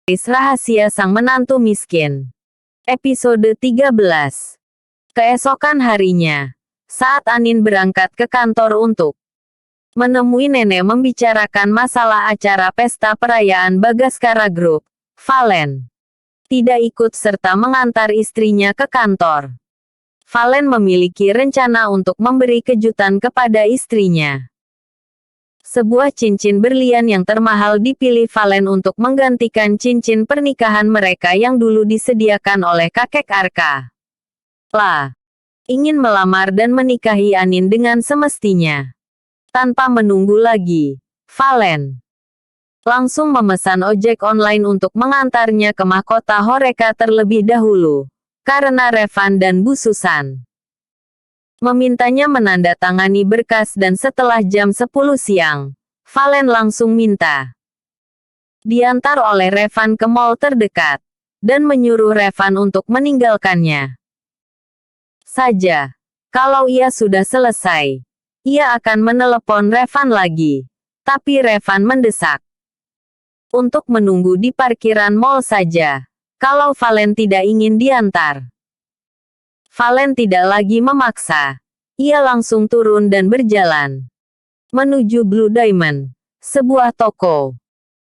Rahasia Sang Menantu Miskin. Episode 13. Keesokan harinya, saat Anin berangkat ke kantor untuk menemui nenek membicarakan masalah acara pesta perayaan Bagaskara Group, Valen tidak ikut serta mengantar istrinya ke kantor. Valen memiliki rencana untuk memberi kejutan kepada istrinya. Sebuah cincin berlian yang termahal dipilih Valen untuk menggantikan cincin pernikahan mereka yang dulu disediakan oleh kakek Arka. Ingin melamar dan menikahi Anin dengan semestinya. Tanpa menunggu lagi, Valen langsung memesan ojek online untuk mengantarnya ke mahkota Horeca terlebih dahulu, karena Revan dan Bu Susan memintanya menandatangani berkas dan setelah jam 10 siang, Valen langsung minta diantar oleh Revan ke mall terdekat, dan menyuruh Revan untuk meninggalkannya saja. Kalau ia sudah selesai, ia akan menelepon Revan lagi. Tapi Revan mendesak untuk menunggu di parkiran mall saja, kalau Valen tidak ingin diantar. Valen tidak lagi memaksa. Ia langsung turun dan berjalan menuju Blue Diamond, sebuah toko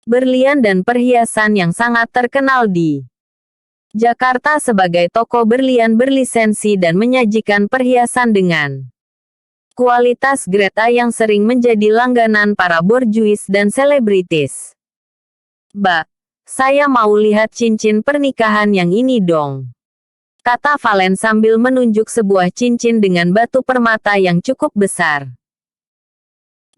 berlian dan perhiasan yang sangat terkenal di Jakarta sebagai toko berlian berlisensi dan menyajikan perhiasan dengan kualitas grade A yang sering menjadi langganan para borjuis dan selebritis. "Mbak, saya mau lihat cincin pernikahan yang ini dong," kata Valen sambil menunjuk sebuah cincin dengan batu permata yang cukup besar.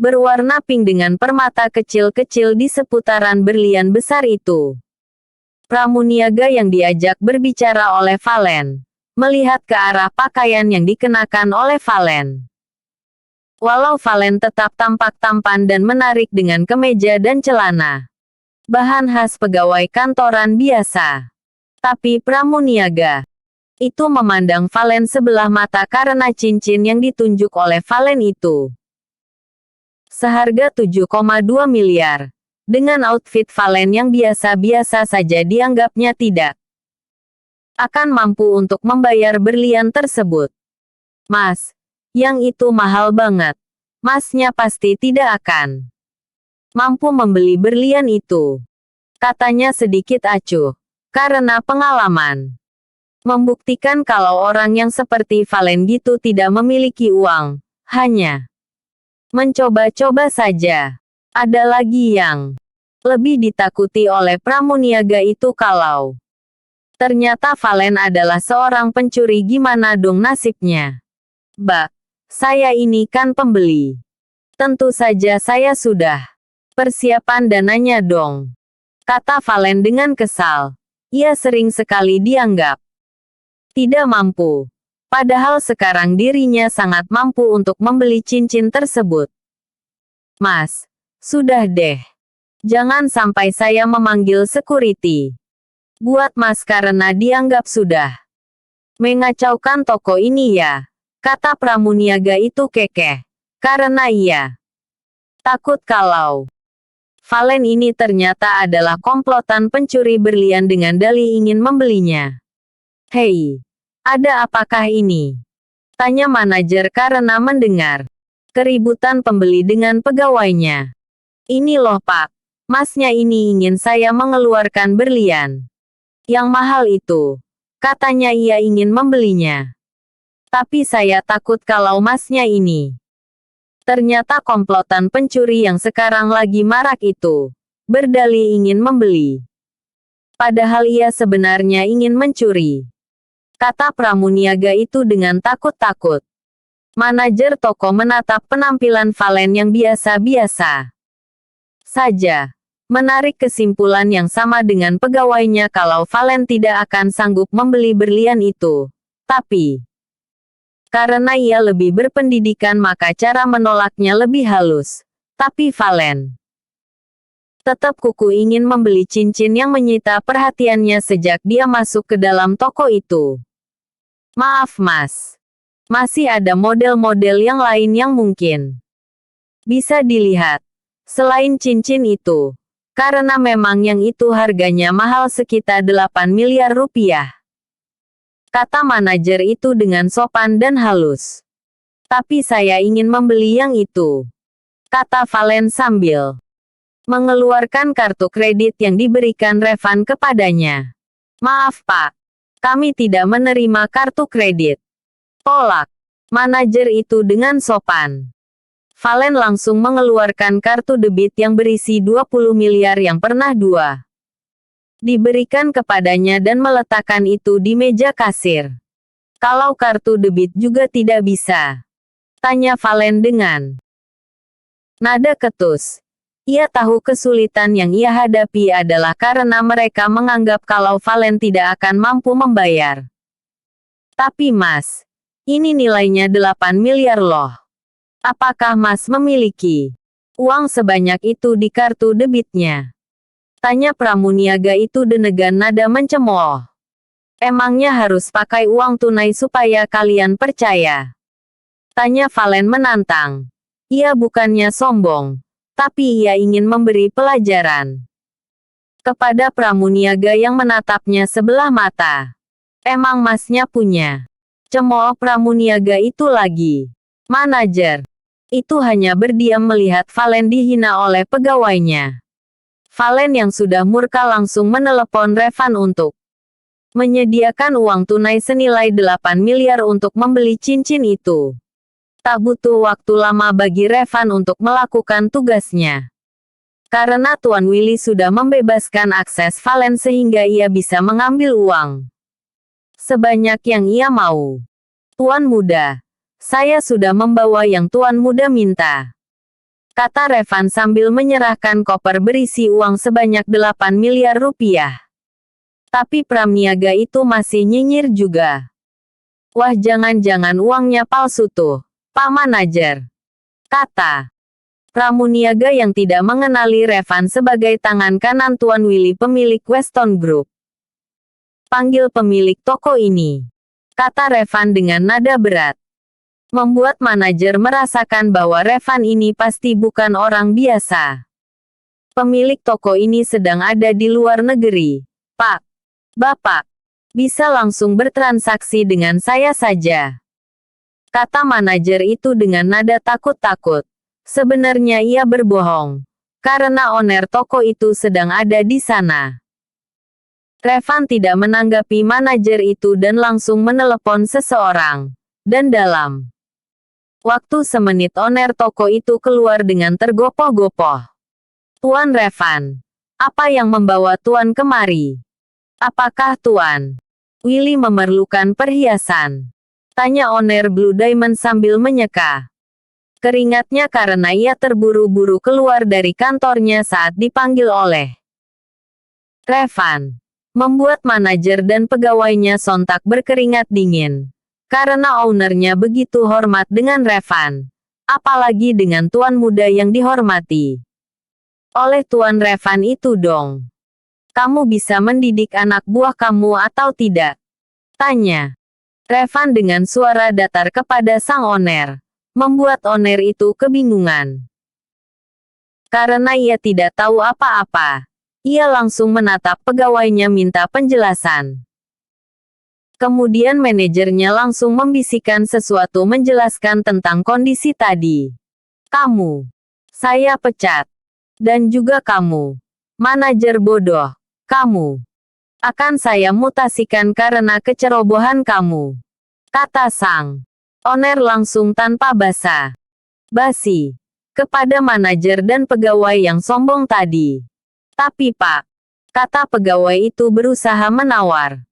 Berwarna pink dengan permata kecil-kecil di seputaran berlian besar itu. Pramuniaga yang diajak berbicara oleh Valen melihat ke arah pakaian yang dikenakan oleh Valen. Walau Valen tetap tampak tampan dan menarik dengan kemeja dan celana bahan khas pegawai kantoran biasa, tapi pramuniaga itu memandang Valen sebelah mata karena cincin yang ditunjuk oleh Valen itu seharga 7,2 miliar. Dengan outfit Valen yang biasa-biasa saja dianggapnya tidak akan mampu untuk membayar berlian tersebut. "Mas, yang itu mahal banget. Masnya pasti tidak akan mampu membeli berlian itu," katanya sedikit acuh, karena pengalaman membuktikan kalau orang yang seperti Valen gitu tidak memiliki uang, hanya mencoba-coba saja. Ada lagi yang lebih ditakuti oleh pramuniaga itu kalau ternyata Valen adalah seorang pencuri. Gimana dong nasibnya? "Mbak, saya ini kan pembeli. Tentu saja saya sudah persiapan dananya dong," kata Valen dengan kesal. Ia sering sekali dianggap tidak mampu. Padahal sekarang dirinya sangat mampu untuk membeli cincin tersebut. "Mas, sudah deh. Jangan sampai saya memanggil security buat Mas karena dianggap sudah mengacaukan toko ini ya," kata pramuniaga itu kekeh. Karena ia takut kalau Valen ini ternyata adalah komplotan pencuri berlian dengan dalih ingin membelinya. "Hei, ada apakah ini?" tanya manajer karena mendengar keributan pembeli dengan pegawainya. "Ini loh Pak, Masnya ini ingin saya mengeluarkan berlian yang mahal itu. Katanya ia ingin membelinya. Tapi saya takut kalau Masnya ini ternyata komplotan pencuri yang sekarang lagi marak itu berdalih ingin membeli. Padahal ia sebenarnya ingin mencuri," kata pramuniaga itu dengan takut-takut. Manajer toko menatap penampilan Valen yang biasa-biasa saja. Menarik kesimpulan yang sama dengan pegawainya kalau Valen tidak akan sanggup membeli berlian itu. Tapi karena ia lebih berpendidikan maka cara menolaknya lebih halus. Tapi Valen tetap kuku ingin membeli cincin yang menyita perhatiannya sejak dia masuk ke dalam toko itu. "Maaf Mas, masih ada model-model yang lain yang mungkin bisa dilihat. Selain cincin itu, Karena memang yang itu harganya mahal sekitar 8 miliar rupiah. Kata manajer itu dengan sopan dan halus. Tapi saya ingin membeli yang itu. Kata Valen sambil mengeluarkan kartu kredit yang diberikan Revan kepadanya. Maaf Pak, kami tidak menerima kartu kredit. Tolak manajer itu dengan sopan. Valen langsung mengeluarkan kartu debit yang berisi 20 miliar yang pernah diberikan kepadanya dan meletakkan itu di meja kasir. Kalau kartu debit juga tidak bisa? Tanya Valen dengan nada ketus. Ia tahu kesulitan yang ia hadapi adalah karena mereka menganggap kalau Valen tidak akan mampu membayar. Tapi Mas, ini nilainya 8 miliar loh. Apakah Mas memiliki uang sebanyak itu di kartu debitnya? Tanya pramuniaga itu dengan nada mencemooh. Emangnya harus pakai uang tunai supaya kalian percaya? Tanya Valen menantang. Ia bukannya sombong, tapi ia ingin memberi pelajaran kepada pramuniaga yang menatapnya sebelah mata. Emang Masnya punya? Cemooh pramuniaga itu lagi. Manajer itu hanya berdiam melihat Valen dihina oleh pegawainya. Valen yang sudah murka langsung menelepon Revan untuk menyediakan uang tunai senilai 8 miliar untuk membeli cincin itu. Tak butuh waktu lama bagi Revan untuk melakukan tugasnya. Karena Tuan Willy sudah membebaskan akses Valen sehingga ia bisa mengambil uang sebanyak yang ia mau. Tuan Muda, saya sudah membawa yang Tuan Muda minta. Kata Revan sambil menyerahkan koper berisi uang sebanyak 8 miliar rupiah. Tapi pramuniaga itu masih nyinyir juga. Wah, jangan-jangan uangnya palsu tuh, Pak Manajer. Kata pramuniaga yang tidak mengenali Revan sebagai tangan kanan Tuan Willy pemilik Weston Group. Panggil pemilik toko ini. Kata Revan dengan nada berat. Membuat manajer merasakan bahwa Revan ini pasti bukan orang biasa. Pemilik toko ini sedang ada di luar negeri. Pak, Bapak, bisa langsung bertransaksi dengan saya saja. Kata manajer itu dengan nada takut-takut. Sebenarnya ia berbohong. Karena owner toko itu sedang ada di sana. Revan tidak menanggapi manajer itu dan langsung menelepon seseorang. Dan dalam waktu semenit owner toko itu keluar dengan tergopoh-gopoh. Tuan Revan, apa yang membawa Tuan kemari? Apakah Tuan Willy memerlukan perhiasan? Tanya owner Blue Diamond sambil menyeka keringatnya karena ia terburu-buru keluar dari kantornya saat dipanggil oleh Revan. Membuat manajer dan pegawainya sontak berkeringat dingin. Karena ownernya begitu hormat dengan Revan. Apalagi dengan Tuan Muda yang dihormati oleh Tuan Revan itu dong. Kamu bisa mendidik anak buah kamu atau tidak? Tanya Revan dengan suara datar kepada sang owner. Membuat owner itu kebingungan. Karena ia tidak tahu apa-apa. Ia langsung menatap pegawainya minta penjelasan. Kemudian manajernya langsung membisikkan sesuatu menjelaskan tentang kondisi tadi. Kamu, saya pecat. Dan juga kamu, manajer bodoh, kamu akan saya mutasikan karena kecerobohan kamu. Kata sang owner langsung tanpa basa-basi kepada manajer dan pegawai yang sombong tadi. Tapi Pak, kata pegawai itu berusaha menawar.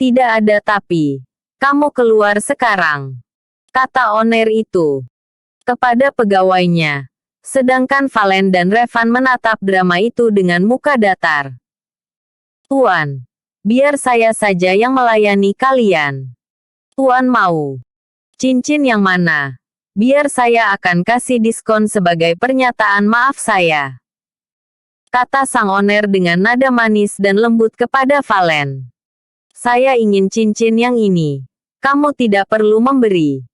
Tidak ada tapi. Kamu keluar sekarang. Kata owner itu kepada pegawainya. Sedangkan Valen dan Revan menatap drama itu dengan muka datar. Tuan, biar saya saja yang melayani kalian. Tuan mau cincin yang mana? Biar saya akan kasih diskon sebagai pernyataan maaf saya. Kata sang owner dengan nada manis dan lembut kepada Valen. Saya ingin cincin yang ini. Kamu tidak perlu memberi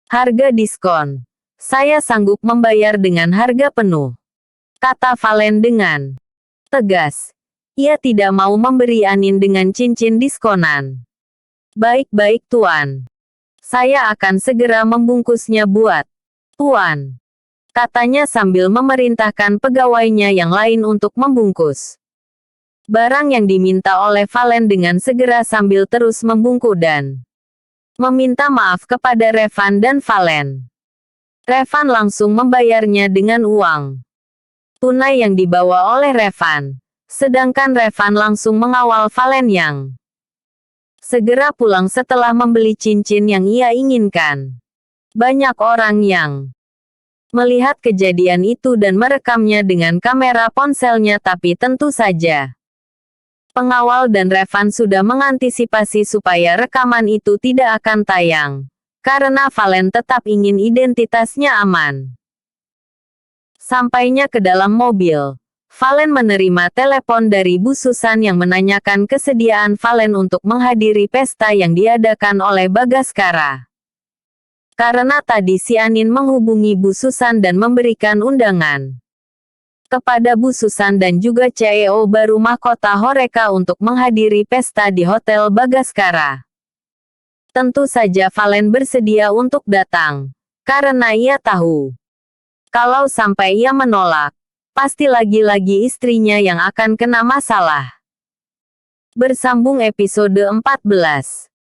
harga diskon. Saya sanggup membayar dengan harga penuh. Kata Valen dengan tegas. Ia tidak mau memberi Anin dengan cincin diskonan. Baik-baik Tuan. Saya akan segera membungkusnya buat Tuan, katanya sambil memerintahkan pegawainya yang lain untuk membungkus barang yang diminta oleh Valen dengan segera sambil terus membungkuk dan meminta maaf kepada Revan dan Valen. Revan langsung membayarnya dengan uang tunai yang dibawa oleh Revan, sedangkan Revan langsung mengawal Valen yang segera pulang setelah membeli cincin yang ia inginkan. Banyak orang yang melihat kejadian itu dan merekamnya dengan kamera ponselnya, tapi tentu saja pengawal dan Revan sudah mengantisipasi supaya rekaman itu tidak akan tayang, karena Valen tetap ingin identitasnya aman. Sampainya ke dalam mobil, Valen menerima telepon dari Bu Susan yang menanyakan kesediaan Valen untuk menghadiri pesta yang diadakan oleh Bagaskara. Karena tadi si Anin menghubungi Bu Susan dan memberikan undangan kepada Bu Susan dan juga CEO baru mahkota Horeca untuk menghadiri pesta di Hotel Bagaskara. Tentu saja Valen bersedia untuk datang, karena ia tahu kalau sampai ia menolak, pasti lagi-lagi istrinya yang akan kena masalah. Bersambung episode 14.